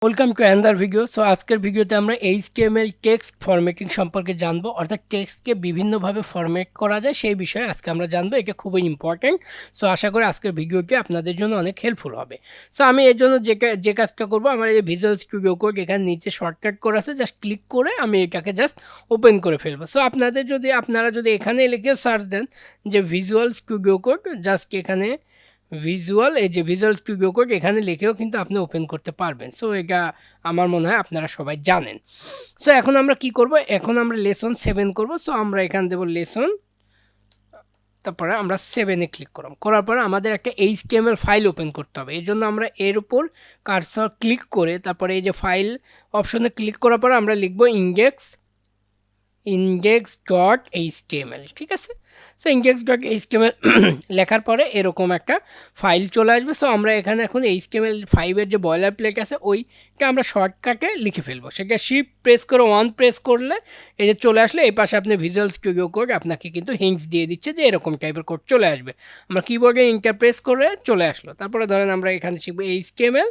Welcome to another video. So আজকের ভিডিওতে আমরা এইচটিএমএল টেক্সট ফরম্যাটিং সম্পর্কে জানবো, অর্থাৎ টেক্সটকে বিভিন্নভাবে ফরম্যাট করা যায় সেই বিষয়ে আজকে আমরা জানবো। এটা খুবই ইম্পর্ট্যান্ট। সো আশা করি আজকের ভিডিওটি আপনাদের জন্য অনেক হেল্পফুল হবে। সো আমি এর জন্য যে কাজটা করবো, আমার এই যে ভিজুয়াল স্টুডিও কোড এখানে নিচে শর্টকাট করে আছে, জাস্ট ক্লিক করে আমি এটাকে জাস্ট ওপেন করে ফেলবো। সো আপনারা যদি এখানে লিখে সার্চ দেন যে ভিজুয়াল স্টুডিও কোড, জাস্ট এখানে ভিজুয়াল স্টুডিও কোড এখানে লিখেও কিন্তু আপনি ওপেন করতে পারবেন। সো এটা আমার মনে হয় আপনারা সবাই জানেন। সো এখন আমরা কি করব, এখন আমরা লেসন 7 করব। সো আমরা এখানে দেব লেসন, তারপরে আমরা 7-এ ক্লিক করলাম। করার পরে আমাদের একটা এইচটিএমএল ফাইল ওপেন করতে হবে। এই জন্য আমরা এর উপর কার্সর ক্লিক করে তারপরে এই যে ফাইল অপশনে ক্লিক করার পরে আমরা লিখব index.html। ঠিক আছে, সো index.html লেখার পরে এরকম একটা ফাইল চলে আসবে। সো আমরা এখানে এখন HTML5-এর যে বয়লার প্লেট আছে ওইটা আমরা শর্টকাটে লিখে ফেলবো। সেটা শিফট প্রেস করে 1 প্রেস করলে এই যে চলে আসলে এই পাশে আপনি ভিজুয়াল স্টুডিও কোড আপনাকে কিন্তু হিন্টস দিয়ে দিচ্ছে যে এরকম টাইপের কোড চলে আসবে। আমরা কিবোর্ডে ইন্টার প্রেস করে চলে আসলো। তারপরে ধরেন আমরা এখানে শিখবো HTML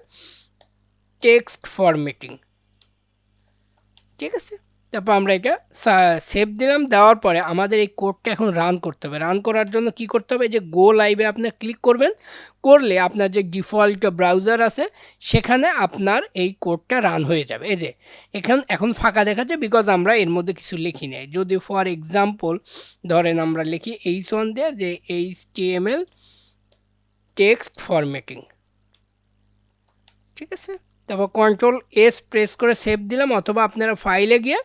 টেক্সট ফরম্যাটিং। ঠিক আছে, তারপর আমরা এটা সেভ দিলাম। দেওয়ার পরে আমাদের এই কোডটা এখন রান করতে হবে। রান করার জন্য কি করতে হবে, যে গো লাইভে আপনি ক্লিক করবেন। করলে আপনার যে ডিফল্ট ব্রাউজার আছে সেখানে আপনার এই কোডটা রান হয়ে যাবে। এই যে এখন ফাঁকা দেখাচ্ছে, বিকজ আমরা এর মধ্যে কিছু লিখি নাই। যদি ফর এক্সাম্পল ধরেন আমরা লিখি H1 দিয়ে যে HTML টেক্সট ফরম্যাটিং। ঠিক আছে, তারপর Ctrl+S প্রেস করে সেভ দিলাম, অথবা আপনারা ফাইলে গিয়ে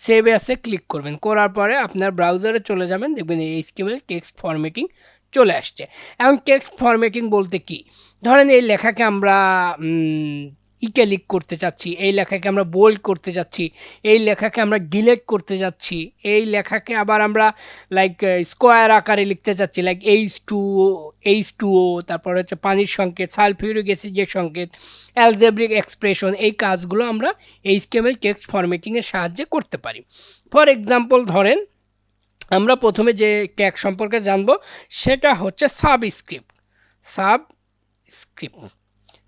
সেভ অ্যাসে ক্লিক করবেন। করার পরে আপনার ব্রাউজারে চলে যাবেন, দেখবেন এই HTML টেক্সট ফরম্যাটিং চলে আসছে। এখন টেক্সট ফরম্যাটিং বলতে কি, ধরেন এই লেখাকে আমরা ইটালিক করতে চাচ্ছি, এই লেখাকে আমরা বোল্ড করতে চাচ্ছি, এই লেখাকে আমরা ডিলেট করতে যাচ্ছি, এই লেখাকে আবার আমরা লাইক স্কোয়ার আকারে লিখতে চাচ্ছি, লাইক H2O, তারপর হচ্ছে পানির সংকেত, সালফিউরিক অ্যাসিডের সংকেত, অ্যালজেব্রিক এক্সপ্রেশন। এই কাজগুলো আমরা HTML টেক্সট ফরম্যাটিংয়ের সাহায্যে করতে পারি। ফর এক্সাম্পল ধরেন আমরা প্রথমে যে ট্যাগ সম্পর্কে জানবো সেটা হচ্ছে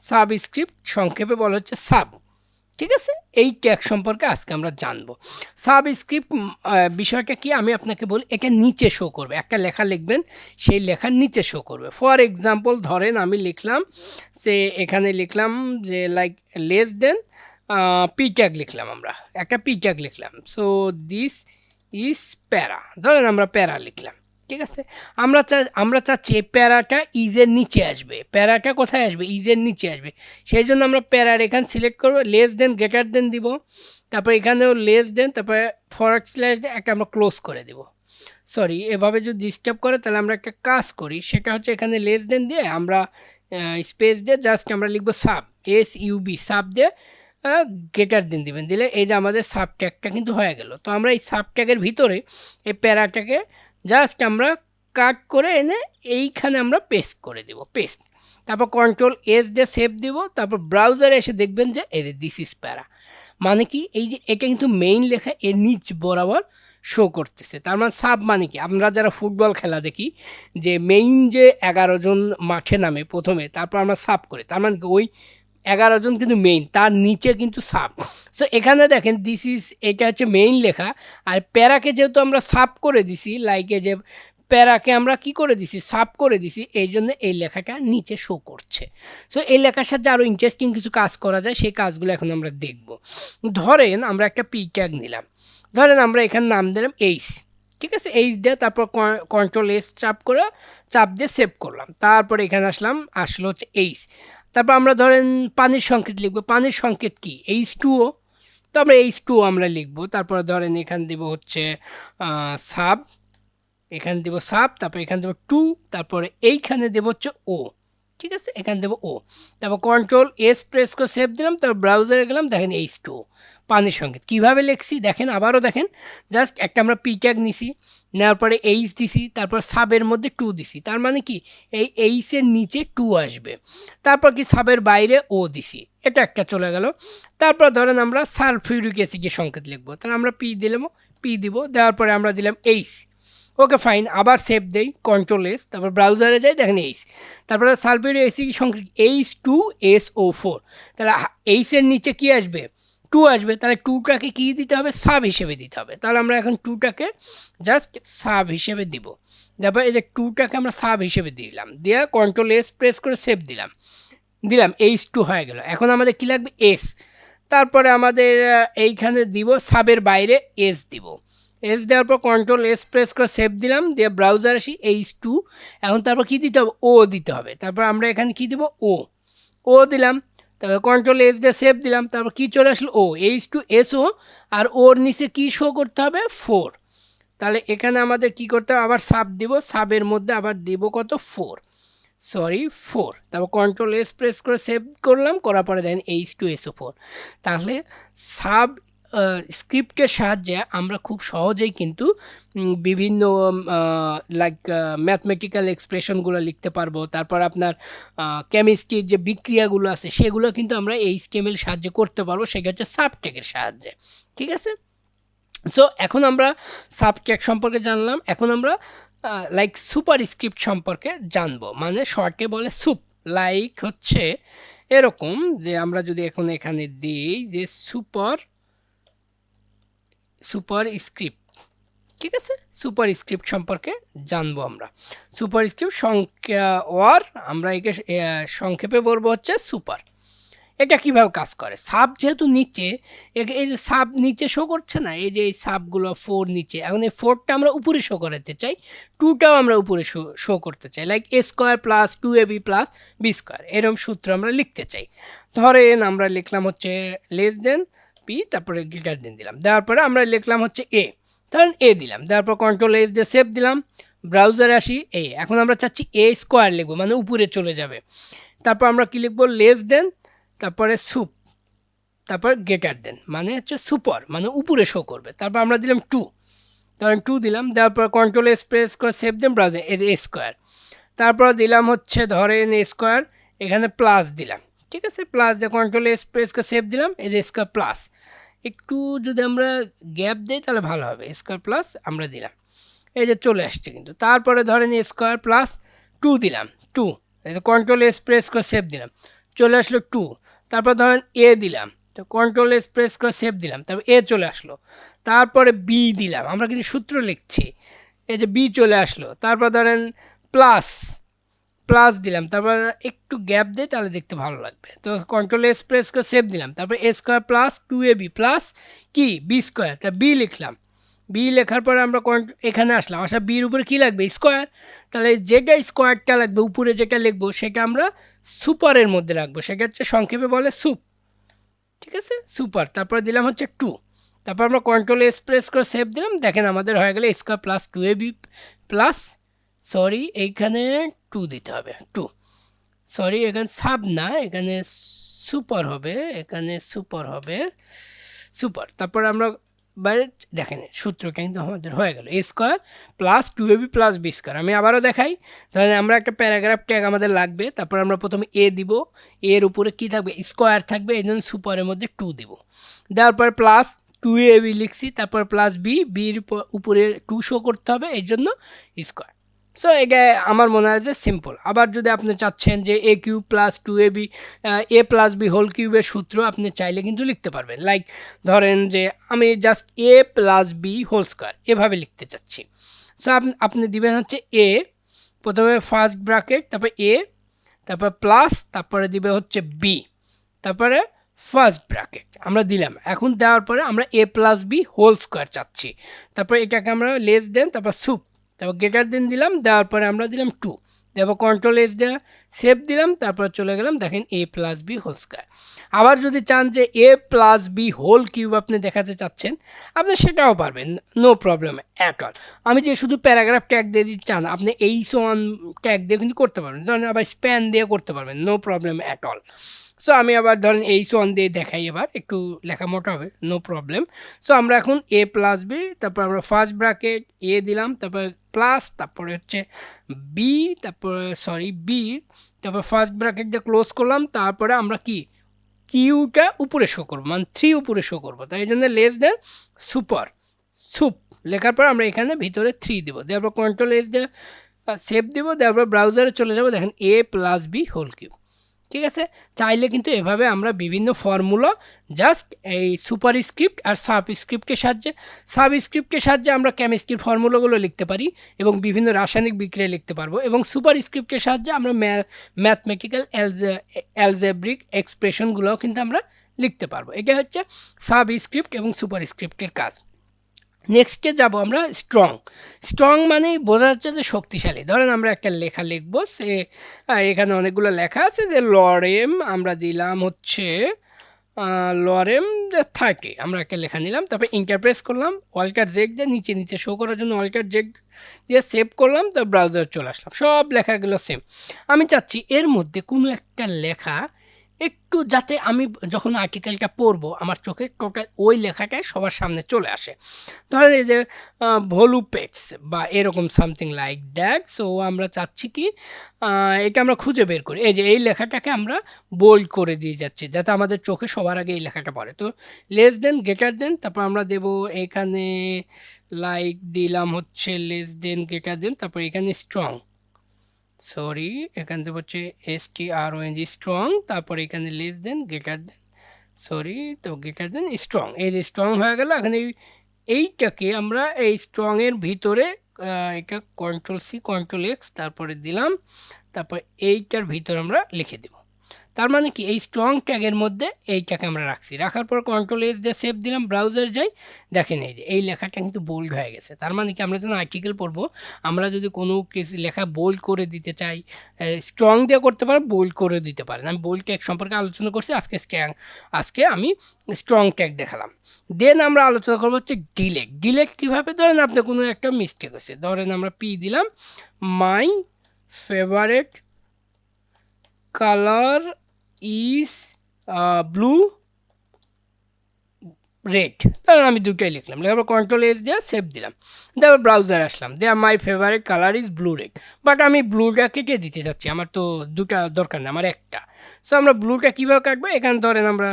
সাবস্ক্রিপ্ট সংক্ষেপে বলা হচ্ছে সাব। ঠিক আছে, এই ট্যাগ সম্পর্কে আজকে আমরা জানবো। সাবস্ক্রিপ্ট বিষয়টা কি আমি আপনাকে বলি, এটা নিচে শো করবে। একটা লেখা লিখবেন, সেই লেখার নিচে শো করবে। ফর এক্সাম্পল ধরেন আমি লিখলাম এখানে লিখলাম যে like less than P tag লিখলাম, আমরা একটা পি ট্যাগ লিখলাম। সো দিস ইজ প্যারা, ধরেন আমরা প্যারা লিখলাম। ঠিক আছে, আমরা চাচ্ছি এই প্যারাটা ইজের নিচে আসবে। প্যারাটা কোথায় আসবে, ইজের নিচে আসবে। সেই জন্য আমরা প্যারার এখানে সিলেক্ট করবো, লেস দেন গ্রেটার দেন দিব, তারপর এখানেও লেস দেন, তারপরে ফরওয়ার্ড স্ল্যাশ দিয়ে একটা আমরা ক্লোজ করে দেব। সরি, এভাবে যদি ডিস্টার্ব করে তাহলে আমরা একটা কাজ করি, সেটা হচ্ছে এখানে লেস দেন দিয়ে আমরা স্পেস দিয়ে জাস্ট আমরা লিখবো SUB, সাব দিয়ে গ্রেটার দেন দিবেন। দিলে এই যে আমাদের সাব ট্যাগটা কিন্তু হয়ে গেল। তো আমরা এই সাব ট্যাগের ভিতরে এই প্যারাটাকে জাস্ট আমরা কাট করে এনে এইখানে আমরা পেস্ট করে দেব, পেস্ট। তারপর Ctrl+S দিয়ে সেভ দিব। তারপর ব্রাউজারে এসে দেখবেন যে এই দিস ইজ প্যারা। মানে কি, এই যে এটা কিন্তু মেইন লেখা এর নিচ বরাবর শো করতেছে। তার মানে সাব মানে কি, আমরা যারা ফুটবল খেলা দেখি যে মেইন যে 11 জন মাঠে নামে প্রথমে, তারপর আমরা সাব করি, তার মানে কি ওই 11 জন কিন্তু মেইন, তার নিচে কিন্তু সাব। সো এখানে দেখেন এটা হচ্ছে মেইন লেখা, আর প্যারাকে যেহেতু আমরা সাব করে দিছি, লাইকে যে প্যারাকে আমরা কি করে দিছি, সাব করে দিছি, এই জন্য এই লেখাটা নিচে শো করছে। সো এই লেখার সাথে আরও ইন্টারেস্টিং কিছু কাজ করা যায়, সেই কাজগুলো এখন আমরা দেখব। ধরেন আমরা একটা পি ট্যাগ নিলাম, ধরেন আমরা এখানে নাম দিলাম এইচ। ঠিক আছে, এইচ দিয়ে তারপর Ctrl+S চাপ দিয়ে সেভ করলাম। তারপর এখানে আসলো হচ্ছে এইচ। তারপর আমরা ধরেন পানির সংকেত লিখবো। পানির সংকেত কি, H2O, তো আমরা H2O আমরা লিখবো। তারপর ধরেন এখানে দেবো হচ্ছে সাব, এখানে দেবো সাব, তারপর এখানে দেবো 2, তারপরে এইখানে দেবো হচ্ছে ও। ঠিক আছে, এখানে দেবো ও। তারপর Ctrl+S প্রেস করে সেভ দিলাম। তারপর ব্রাউজারে গেলাম, দেখেন H2O পানির সংকেত কীভাবে লিখছি দেখেন, আবারও দেখেন, জাস্ট একটা আমরা পি ট্যাগ নিছি, নেওয়ার পরে এইচ দিছি, তারপর সাবের মধ্যে 2 দিছি। তার মানে কি এই এইচের নিচে 2 আসবে। তারপর কি সাবের বাইরে ও দিছি, এটা একটা চলে গেল। তারপর ধরেন আমরা সালফিউরিক অ্যাসিডের সংকেত লিখবো, তাহলে আমরা পি দিব। দেওয়ার পরে আমরা দিলাম এইচ। ওকে ফাইন, আবার সেভ দেই, কন্ট্রোল এস, তারপর ব্রাউজারে যাই, দেখেন এইচ, তারপরে সালফিউরিক অ্যাসিড সংখ্যা H2SO4, তাহলে এইচের নিচে কি আসবে, 2 আসবে, তাহলে 2টাকে কী দিতে হবে, সাব হিসেবে দিতে হবে। তাহলে আমরা এখন 2টাকে জাস্ট সাব হিসেবে দিব। তারপর এই যে 2টাকে আমরা সাব হিসেবে দিলাম, দিয়ে কন্ট্রোল এস প্রেস করে সেভ দিলাম, H2 হয়ে গেল। এখন আমাদের কী লাগবে, এস, তারপরে আমাদের এইখানে দিব সাবের বাইরে এস দিব, এস দেওয়ার পর কন্ট্রোল এস প্রেস করে সেভ দিলাম, দিয়ে ব্রাউজার আসি H2, এখন তারপর কী দিতে হবে, ও দিতে হবে। তারপর আমরা এখানে কী দেবো, ও দিলাম, তারপর কন্ট্রোল এস দিয়ে সেভ দিলাম, তারপর কী চলে আসলো, H2SO, আর ওর নিচে কী শো করতে হবে, 4। তাহলে এখানে আমাদের কি করতে হবে, আবার সাব দিব, সাবের মধ্যে আবার দিব কত, 4। তারপর কন্ট্রোল এস প্রেস করে সেভ করলাম, করার পরে দেখেন H2SO4। তাহলে সাব স্ক্রিপ্টের সাহায্যে আমরা খুব সহজেই কিন্তু বিভিন্ন লাইক ম্যাথমেটিক্যাল এক্সপ্রেশনগুলো লিখতে পারবো। তারপর আপনার কেমিস্ট্রির যে বিক্রিয়াগুলো আছে সেগুলো কিন্তু আমরা HTML সাহায্যে করতে পারবো, সেটা হচ্ছে সাবটেকের সাহায্যে। ঠিক আছে, সো এখন আমরা সাবটেক সম্পর্কে জানলাম। এখন আমরা লাইক সুপার স্ক্রিপ্ট সম্পর্কে জানবো, মানে শর্টে বলে সুপ। লাইক হচ্ছে এরকম যে আমরা যদি এখন এখানে দিই যে সুপার স্ক্রিপ্ট, ঠিক আছে, সুপার স্ক্রিপ্ট সম্পর্কে জানবো আমরা। সুপার স্ক্রিপ্ট সংখ্যা ওয়ার, আমরা একে সংক্ষেপে বলবো হচ্ছে সুপার। এটা কীভাবে কাজ করে, সাব যেহেতু নিচে, এই যে সাব নিচে শো করছে না, এই যে এই সাবগুলো 4 নিচে, এখন এই 4টা আমরা উপরে শো করাতে চাই, 2টাও আমরা উপরে শো করতে চাই, লাইক A² + 2AB + B², এরকম সূত্র আমরা লিখতে চাই। ধরেন আমরা লিখলাম হচ্ছে লেস দেন পি, তারপরে গ্রেটার দেন দিলাম, দেওয়ার পরে আমরা লিখলাম হচ্ছে এ, ধরেন এ দিলাম, দেওয়ার পর কন্ট্রোল এস দিয়ে সেভ দিলাম, ব্রাউজারে আসি, এখন আমরা চাচ্ছি A² লিখবো, মানে উপরে চলে যাবে। তারপর আমরা কী লিখবো, লেস দেন, তারপরে সুপ, তারপর গ্রেটার দেন, মানে হচ্ছে সুপার, মানে উপরে শো করবে। তারপর আমরা দিলাম 2, ধরেন 2 দিলাম, দেওয়ার পর কন্ট্রোল এস প্রেস করে সেভ দেন, ব্রাউজার এই যে A², তারপর দিলাম হচ্ছে ধরেন A², এখানে প্লাস দিলাম, ঠিক আছে, প্লাস দিয়ে কন্ট্রোল এস প্রেস করে সেভ দিলাম, এই যে A² প্লাস, একটু যদি আমরা গ্যাপ দিই তাহলে ভালো হবে, A² প্লাস আমরা দিলাম, এই যে চলে আসছে কিন্তু। তারপরে ধরেন A² প্লাস 2 দিলাম, 2, এই যে কন্ট্রোল এস প্রেস করে সেভ দিলাম, চলে আসলো 2। তারপর ধরেন এ দিলাম, তো কন্ট্রোল এস প্রেস করে সেভ দিলাম, তারপর এ চলে আসলো। তারপরে বি দিলাম, আমরা কিন্তু সূত্র লিখছি, এই যে বি চলে আসলো। তারপর ধরেন প্লাস দিলাম, তারপর একটু গ্যাপ দিই তাহলে দেখতে ভালো লাগবে, তো কন্ট্রোল এস প্রেস করে সেভ দিলাম, তারপর A² প্লাস 2AB প্লাস কি B², তা বি লিখলাম, বি লেখার পরে আমরা এখানে আসলাম, আসার বির উপরে কী লাগবে, স্কোয়ার, তাহলে যেটা স্কোয়ারটা লাগবে উপরে যেটা লিখবো সেটা আমরা সুপারের মধ্যে রাখবো, সেটা হচ্ছে সংক্ষেপে বলে সুপ, ঠিক আছে, সুপার। তারপর দিলাম হচ্ছে 2, তারপর আমরা কন্ট্রোল এস প্রেস করে সেভ দিলাম, দেখেন আমাদের হয়ে গেলে A² plus 2AB plus, sorry এইখানে 2 দিতে হবে, 2, সরি এখানে সাব না, এখানে সুপার হবে, এখানে সুপার হবে, সুপার। তারপর আমরা বাইরে দেখেন সূত্রটা কিন্তু আমাদের হয়ে গেল, A² plus 2AB plus B²। আমি আবারও দেখাই, ধরেন আমরা একটা প্যারাগ্রাফ ট্যাগ আমাদের লাগবে, তারপর আমরা প্রথমে এ দিব, এর উপরে কী থাকবে, স্কোয়ার থাকবে, এই জন্য সুপারের মধ্যে 2 দিব, দেওয়ার পর প্লাস 2AB লিখছি, তারপর প্লাস বির উপরে 2 শো করতে হবে, এই জন্য স্কোয়ার। সো এটা আমার মনে হয় যে সিম্পল। আবার যদি আপনি চাচ্ছেন যে A³ plus 2AB A plus B whole কিউবের সূত্র আপনি চাইলে কিন্তু লিখতে পারবেন, লাইক ধরেন যে আমি just A plus B whole square এভাবে লিখতে চাচ্ছি। সো আপনি দিবেন হচ্ছে এ, প্রথমে ফার্স্ট ব্র্যাকেট, তারপর এ, তারপর প্লাস, তারপরে দিবে হচ্ছে বি, তারপরে ফার্স্ট ব্র্যাকেট আমরা দিলাম। এখন দেওয়ার পরে আমরা A plus B whole square চাচ্ছি, তারপর এটাকে আমরা লেস দেন, তারপর সুপ, তারপর গ্রেটার দেন দিলাম, দেওয়ার পরে আমরা দিলাম 2, তারপর কন্ট্রোল এস দিয়ে সেভ দিলাম, তারপর চলে গেলাম, দেখেন A plus B whole square. আবার যদি চান যে A plus B whole cube আপনি দেখাতে চাচ্ছেন, আপনি সেটাও পারবেন, নো প্রবলেম অ্যাট অল। আমি যে শুধু প্যারাগ্রাফ ট্যাগ দিয়ে দিতে চান, আপনি H1 ট্যাগ দিয়ে কিন্তু করতে পারবেন, ধরেন আবার স্প্যান দিয়ে করতে পারবেন, no problem at all. So আমি আবার ধরেন H1 দিয়ে দেখাই, এবার একটু লেখা মোটা হবে, নো প্রবলেম। সো আমরা এখন A প্লাস বি, তারপর আমরা ফার্স্ট ব্র্যাকেট এ দিলাম, তারপর প্লাস, তারপরে হচ্ছে বি, তারপরে সরি বি, তারপর ফার্স্ট ব্র্যাকেট দিয়ে ক্লোজ করলাম, তারপরে আমরা কি কিউটা উপরে শো করবো, মানে 3 উপরে শো করবো, তাই জন্য লেস দেন সুপার সুপ লেখার পর আমরা এখানে ভিতরে 3 দিব, দেওয়ার পর কন্ট্রোল এস দিয়ে সেভ দিব, দেওয়ার পর ব্রাউজারে চলে যাব, দেখেন a plus B whole cube. ঠিক আছে, চাইলে কিন্তু এভাবে আমরা বিভিন্ন ফর্মুলা জাস্ট এই সুপারস্ক্রিপ্ট আর সাবস্ক্রিপ্টের সাহায্যে আমরা কেমিস্ট্রির ফর্মুলাগুলো লিখতে পারি এবং বিভিন্ন রাসায়নিক বিক্রিয়া লিখতে পারবো, এবং সুপারস্ক্রিপ্টের সাহায্যে আমরা ম্যাথমেটিক্যাল অ্যালজেব্রিক এক্সপ্রেশনগুলোও কিন্তু আমরা লিখতে পারবো। এটা হচ্ছে সাবস্ক্রিপ্ট এবং সুপারস্ক্রিপ্টের কাজ। নেক্সটে যাব আমরা স্ট্রং মানেই বোঝা যাচ্ছে যে শক্তিশালী। ধরেন আমরা একটা লেখা লিখব, সে এখানে অনেকগুলো লেখা আছে, যে লরেম আমরা দিলাম হচ্ছে লরেম 30, আমরা একটা লেখা নিলাম, তারপর ইন্টার প্রেস করলাম, ওয়ালকার জেক দিয়ে নিচে শো করার জন্য ওয়ালকার জেক দিয়ে সেভ করলাম, তো ব্রাউজার চলে আসলাম, সব লেখাগুলো সেম। আমি চাচ্ছি এর মধ্যে কোনো একটা লেখা একটু যাতে আমি যখন আর্টিকেলটা পড়বো আমার চোখে টোটাল ওই লেখাটাই সবার সামনে চলে আসে। ধরেন এই যে ভলুপেক্স বা এরকম সামথিং লাইক দ্যাট। সো আমরা চাচ্ছি কি এটা আমরা খুঁজে বের করি, এই যে এই লেখাটাকে আমরা বোল্ড করে দিয়ে যাচ্ছি যাতে আমাদের চোখে সবার আগে এই লেখাটা পড়ে। তো লেস দেন, গ্রেটার দেন, তারপর আমরা দেব এখানে লাইক দিলাম হচ্ছে লেস দেন, গ্রেটার দেন, তারপর এখানে স্ট্রং, সরি এখান থেকে হচ্ছে STRONG স্ট্রং, তারপর এখানে less than, greater than, sorry তো গ্রেটার দেন স্ট্রং, এই যে স্ট্রং হয়ে গেল। এখন এইটাকে আমরা এই স্ট্রংয়ের ভিতরে এটা কন্ট্রোল C কন্ট্রোল X তারপরে দিলাম, তারপর এইটার ভিতরে আমরা লিখে দেব। তার মানে কি এই স্ট্রং ট্যাগের মধ্যে এইটাকে আমরা রাখছি, রাখার পর কন্ট্রোল এস দিয়ে সেভ দিলাম, ব্রাউজার যাই, দেখেন এই যে এই লেখাটা কিন্তু বোল্ড হয়ে গেছে। তার মানে কি আমরা যখন আর্টিকেল পড়বো, আমরা যদি কোনো কিছু লেখা বোল্ড করে দিতে চাই, স্ট্রং দিয়ে করতে পারেন, বোল্ড করে দিতে পারেন। আমি বোল্ড ট্যাগ সম্পর্কে আলোচনা করছি, আজকে আমি স্ট্রং ট্যাগ দেখালাম। দেন আমরা আলোচনা করবো হচ্ছে ডিলেট কীভাবে। ধরেন আপনি কোনো একটা মিস্টেক হয়েছে, ধরেন আমরা পি দিলাম, my favourite colour is blue red, তাহলে আমি দুটোই লিখলাম, লেখার কন্ট্রোল এস দিয়ে সেভ দিলাম, তারপর ব্রাউজার আসলাম, দেয়া my favourite colour is blue red, but আমি ব্লুটা কেটে দিতে চাচ্ছি, আমার তো দুটা দরকার না, আমার একটা। সো আমরা ব্লুটা কীভাবে কাটবো, এখানে ধরেন আমরা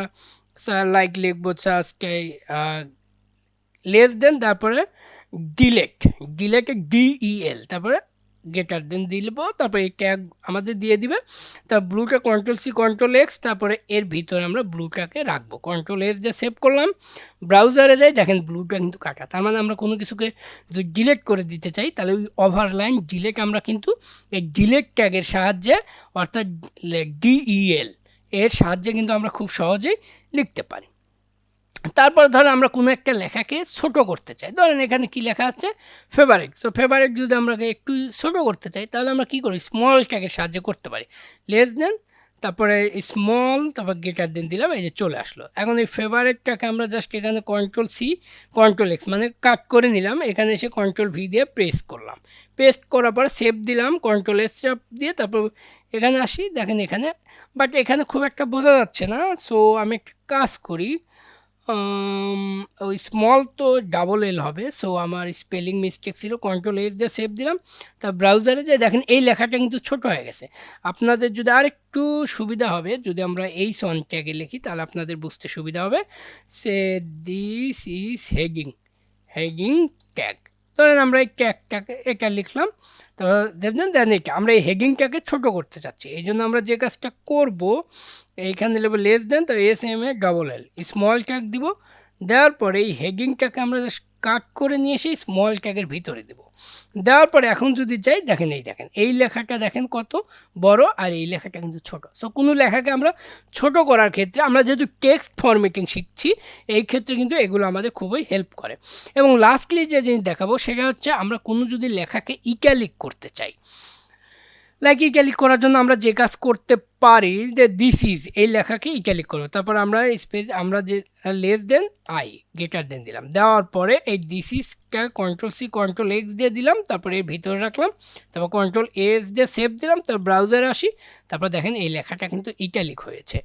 লাইক লিখবো আজকে লেস দেন, তারপরে ডিলেটে DEL, তারপরে গ্রেটার দেন দিব, তারপরে এই ট্যাগ আমাদের দিয়ে দিবে। তা ব্লুটা কন্ট্রোল C কন্ট্রোল X, তারপরে এর ভিতরে আমরা ব্লুটাকে রাখবো, কন্ট্রোল S দিয়ে সেভ করলাম, ব্রাউজারে যাই, দেখেন ব্লুটা কিন্তু কাটা। তার মানে আমরা কোনো কিছুকে যদি ডিলেট করে দিতে চাই, তাহলে ওই ওভারলাইন ডিলেট আমরা কিন্তু এই ডিলেট ট্যাগের সাহায্যে, অর্থাৎ DEL এর সাহায্যে কিন্তু আমরা খুব সহজেই লিখতে পারি। তারপর ধরেন আমরা কোনো একটা লেখাকে ছোটো করতে চাই, ধরেন এখানে কি লেখা আছে ফেভারিট। সো ফেভারিট যদি আমরা একটু ছোটো করতে চাই, তাহলে আমরা কী করি, স্মল ট্যাগের সাহায্যে করতে পারি, লেস দেন, তারপরে স্মল, তারপর গ্রেটার দেন দিলাম, এই যে চলে আসলো। এখন এই ফেভারিটটাকে আমরা জাস্ট এখানে কন্ট্রোল C কন্ট্রোল X মানে কাট করে নিলাম, এখানে এসে কন্ট্রোল V দিয়ে পেস্ট করলাম, পেস্ট করার পর সেভ দিলাম, কন্ট্রোল S দিয়ে, তারপর এখানে আসি, দেখেন এখানে, বাট এখানে খুব একটা বোঝা যাচ্ছে না। সো আমি একটা কাজ করি, ওই স্মল তো ডাবল এল হবে, সো আমার স্পেলিং মিস্টেক ছিল, কন্ট্রোল এস দিয়ে সেভ দিলাম, তা ব্রাউজারে যে দেখেন এই লেখাটা কিন্তু ছোট হয়ে গেছে। আপনাদের যদি আর একটু সুবিধা হবে, যদি আমরা এই সন ট্যাগে লিখি, তাহলে আপনাদের বুঝতে সুবিধা হবে। সে দিস ইজ হেগিং ট্যাগ, ধরেন আমরা এই ট্যাগটাকে এটা লিখলাম, তো দেখবেন দেন এটা আমরা এই হেডিংটাকে ছোটো করতে চাচ্ছি, এই জন্য আমরা যে কাজটা করব, এইখানে নেব লেস দেন, তো SMALL স্মল ট্যাগ দিব, দেওয়ার পরে এই হেডিংটাকে আমরা জাস্ট কাট করে নিয়ে এসে স্মল ট্যাগের ভিতরে দেব, দেওয়ার পরে এখন যদি যাই, দেখেন এই লেখাটা দেখেন কত বড়, আর এই লেখাটা কিন্তু ছোট। সো কোনো লেখাকে আমরা ছোট করার ক্ষেত্রে, আমরা যেহেতু টেক্সট ফরম্যাটিং শিখছি, এই ক্ষেত্রে কিন্তু এগুলো আমাদের খুবই হেল্প করে। এবং লাস্টলি যে জিনিস দেখাবো সেটা হচ্ছে, আমরা কোনো যদি লেখাকে ইটালিক করতে চাই, লাইক ইটালিক করার জন্য আমরা যে কাজ করতে পারি, যে দিস ইজ এই লেখাকে ইটালিক করবো, তারপর আমরা স্পেস আমরা যে less than I greater than দিলাম, দেওয়ার পরে এই দিস ইজটা কন্ট্রোল C কন্ট্রোল X দিয়ে দিলাম, তারপরে এর ভিতরে রাখলাম, তারপর কন্ট্রোল S দিয়ে সেভ দিলাম, তারপর ব্রাউজারে আসি, তারপর দেখেন এই লেখাটা কিন্তু ইটালিক হয়েছে।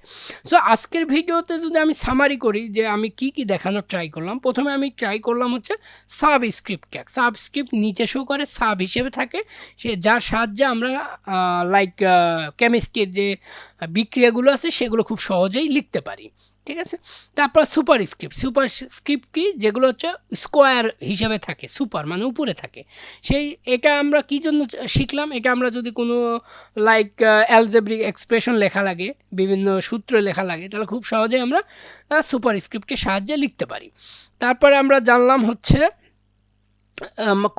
সো আজকের ভিডিওতে যদি আমি সামারি করি যে আমি কি কি দেখানোর ট্রাই করলাম, প্রথমে আমি ট্রাই করলাম হচ্ছে সাবস্ক্রিপ্ট ট্যাগ, সাবস্ক্রিপ্ট নিচে শো করে, সাব হিসেবে থাকে, সে যার সাহায্যে আমরা লাইক কেমিস্ট্রির যে বিক্রিয়াগুলো আছে সেগুলো খুব সহজেই লিখতে পারি। ঠিক আছে। তারপর সুপারস্ক্রিপ্ট কি, যেগুলো হচ্ছে স্কোয়ার হিসাবে থাকে, সুপার মানে উপরে থাকে। সেই এটা আমরা কী জন্য শিখলাম, এটা আমরা যদি কোনো লাইক অ্যালজেব্রিক এক্সপ্রেশন লেখা লাগে, বিভিন্ন সূত্র লেখা লাগে, তাহলে খুব সহজেই আমরা সুপারস্ক্রিপ্টের সাহায্যে লিখতে পারি। তারপরে আমরা জানলাম হচ্ছে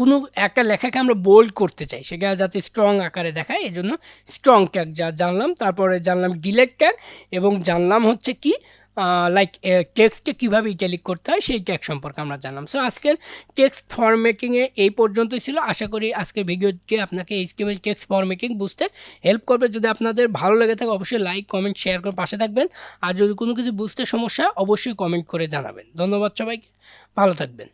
কোনো একটা লেখাকে আমরা বোল্ড করতে চাই, সেটা যাতে স্ট্রং আকারে দেখায়, এই জন্য স্ট্রং ট্যাগ জানলাম। তারপরে জানলাম ডিলেট ট্যাগ, এবং জানলাম হচ্ছে কি লাইক টেক্সটকে কীভাবে ইটালিক করতে হয় সেই ট্যাগ সম্পর্কে আমরা জানলাম। সো আজকের টেক্সট ফরম্যাটিংয়ে এই পর্যন্তই ছিল। আশা করি আজকের ভিডিওটি আপনাকে এইচটিএমএল টেক্সট ফরম্যাটিং বুঝতে হেল্প করবে। যদি আপনাদের ভালো লেগে থাকে অবশ্যই লাইক, কমেন্ট, শেয়ার করে পাশে থাকবেন। আর যদি কোনো কিছু বুঝতে সমস্যা অবশ্যই কমেন্ট করে জানাবেন। ধন্যবাদ সবাইকে, ভালো থাকবেন।